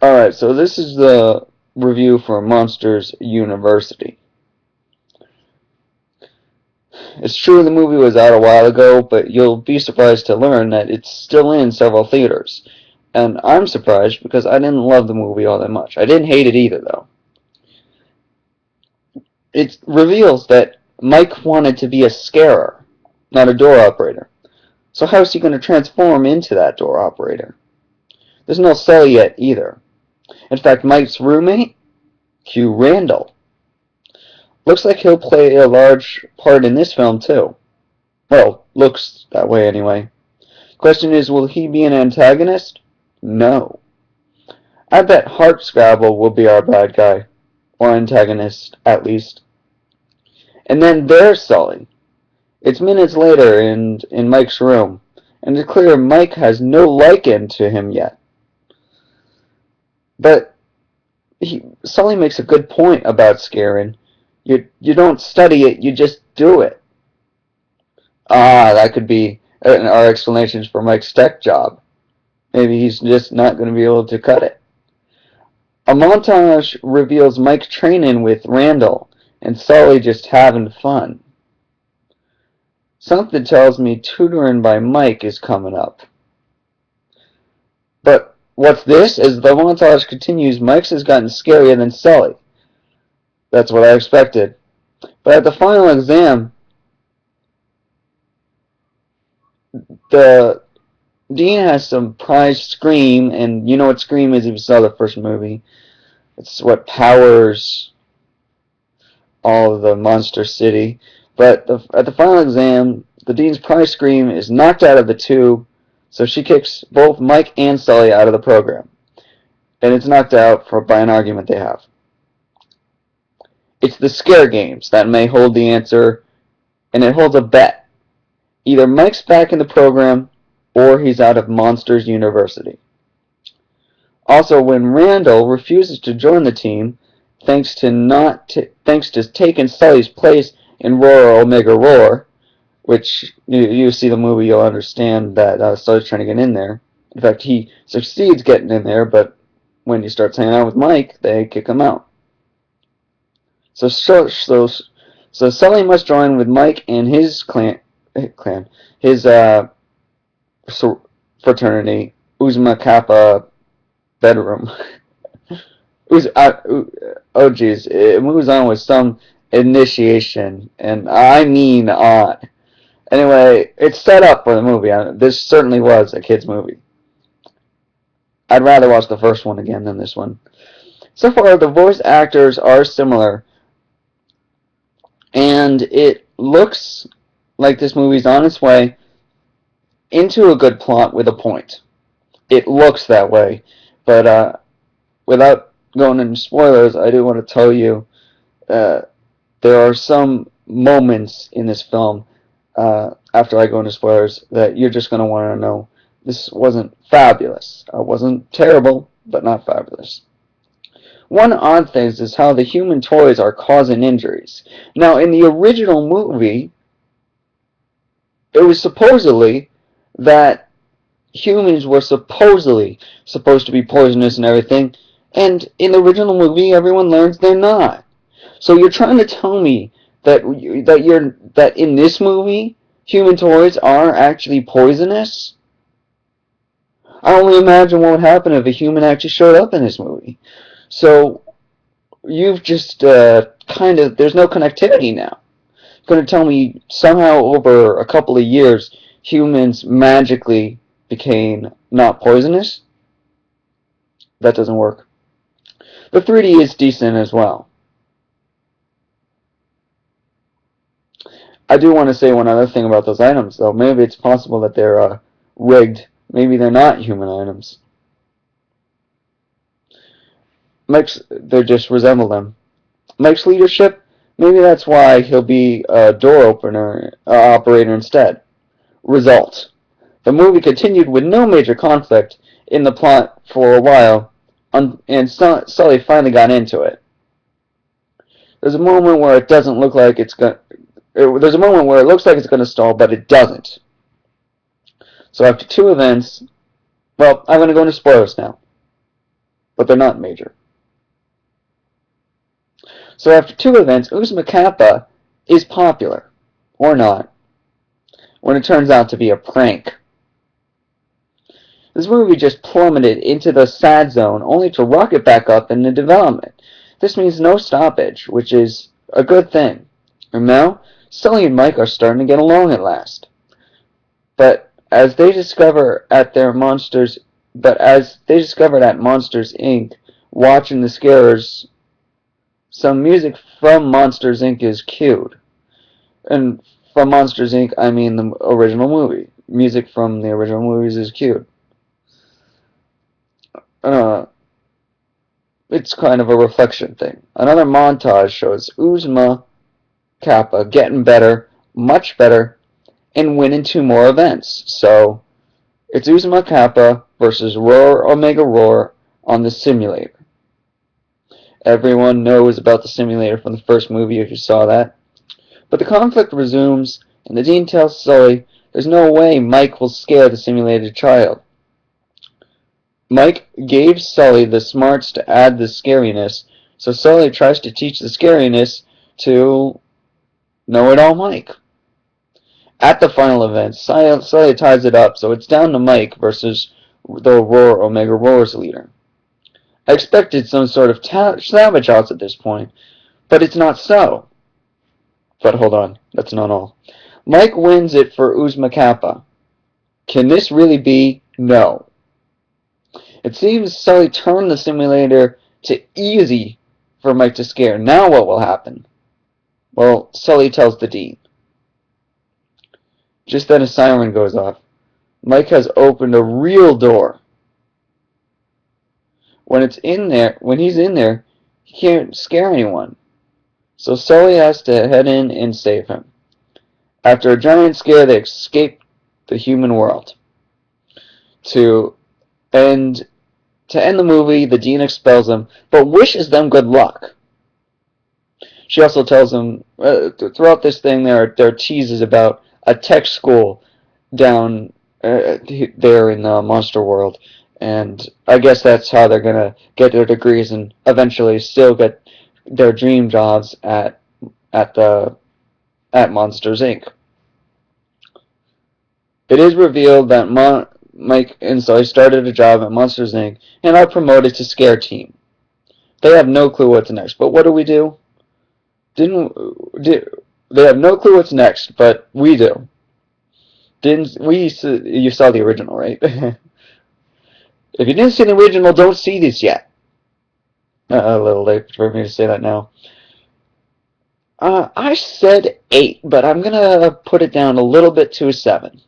Alright, so this is the review for Monsters University. It's true the movie was out a while ago, but you'll be surprised to learn that it's still in several theaters. And I'm surprised because I didn't love the movie all that much. I didn't hate it either, though. It reveals that Mike wanted to be a scarer, not a door operator. So how's he going to transform into that door operator? There's no Sully yet either. In fact, Mike's roommate, Hugh Randall, looks like he'll play a large part in this film too. Well, looks that way anyway. Question is, will he be an antagonist? No. I bet Hartscrabble will be our bad guy, or antagonist at least. And then there's Sully. It's minutes later in Mike's room, and it's clear Mike has no liking to him yet. But Sully makes a good point about scaring. You don't study it, you just do it. That could be our explanations for Mike's tech job. Maybe he's just not going to be able to cut it. A montage reveals Mike training with Randall and Sully just having fun. Something tells me tutoring by Mike is coming up. But what's this? As the montage continues, Mike's has gotten scarier than Sully. That's what I expected. But at the final exam, the Dean has some prized Scream, and you know what Scream is if you saw the first movie. It's what powers all of the Monster City. But at the final exam, the Dean's prize Scream is knocked out of the tube, so she kicks both Mike and Sully out of the program. And it's knocked out by an argument they have. It's the scare games that may hold the answer, and it holds a bet. Either Mike's back in the program, or he's out of Monsters University. Also, when Randall refuses to join the team, thanks to taking Sully's place in Roar Omega Roar, which you see the movie, you'll understand that Sully's trying to get in there. In fact, he succeeds getting in there, but when he starts hanging out with Mike, they kick him out. So Sully must join with Mike and his his fraternity, Uzma Kappa bedroom. Oh geez, it moves on with some initiation, and I mean on. Anyway, it's set up for the movie. This certainly was a kid's movie. I'd rather watch the first one again than this one. So far, the voice actors are similar, and it looks like this movie's on its way into a good plot with a point. It looks that way, but without going into spoilers, I do want to tell you there are some moments in this film, after I go into spoilers, that you're just going to want to know. This wasn't fabulous. It wasn't terrible, but not fabulous. One odd thing is how the human toys are causing injuries. Now, in the original movie, it was supposedly that humans were supposedly supposed to be poisonous and everything, and in the original movie, everyone learns they're not. So you're trying to tell me that in this movie, human toys are actually poisonous? I only imagine what would happen if a human actually showed up in this movie. So you've just there's no connectivity now. You're going to tell me somehow over a couple of years humans magically became not poisonous? That doesn't work. The 3D is decent as well. I do want to say one other thing about those items, though. Maybe it's possible that they're rigged. Maybe they're not human items. They just resemble them. Mike's leadership, maybe that's why he'll be a door operator instead. Result: the movie continued with no major conflict in the plot for a while, and Sully finally got into it. There's a moment where it doesn't look like it's going. There's a moment where it looks like it's going to stall, but it doesn't. So after two events, well, I'm going to go into spoilers now. but they're not major. So after 2 events, Uzma Kappa is popular, or not, when it turns out to be a prank. This movie just plummeted into the sad zone, only to rocket back up in the development. This means no stoppage, which is a good thing. And now, Sully and Mike are starting to get along at last. But as they discover at Monsters Inc., watching the scarers, some music from Monsters Inc. is cued. And from Monsters Inc., I mean the original movie. Music from the original movies is cued. It's kind of a reflection thing. Another montage shows Uzma Kappa getting better, much better, and winning 2 more events. So, it's Uzma Kappa versus Roar Omega Roar on the simulator. Everyone knows about the simulator from the first movie if you saw that. But the conflict resumes, and the Dean tells Sully there's no way Mike will scare the simulated child. Mike gave Sully the smarts to add the scariness, so Sully tries to teach the scariness to Know-It-All Mike. At the final event, Sully ties it up, so it's down to Mike versus the Roar Omega Roar's leader. I expected some sort of savage odds at this point, but it's not so. But hold on, that's not all. Mike wins it for Uzma Kappa. Can this really be? No. It seems Sully turned the simulator to easy for Mike to scare. Now what will happen? Well, Sully tells the Dean. Just then a siren goes off. Mike has opened a real door. When he's in there, he can't scare anyone. So Sully has to head in and save him. After a giant scare, they escape the human world. To end the movie, the Dean expels them, but wishes them good luck. She also tells them, throughout this thing, there are teases about a tech school down there in the monster world, and I guess that's how they're gonna get their degrees and eventually still get their dream jobs at Monsters Inc. It is revealed that Mike and Sully started a job at Monsters Inc. and are promoted to Scare Team. They have no clue what's next, but what do? They have no clue what's next, but we do. You saw the original, right? If you didn't see the original, don't see this yet. A little late for me to say that now. I said 8, but I'm gonna put it down a little bit to a 7.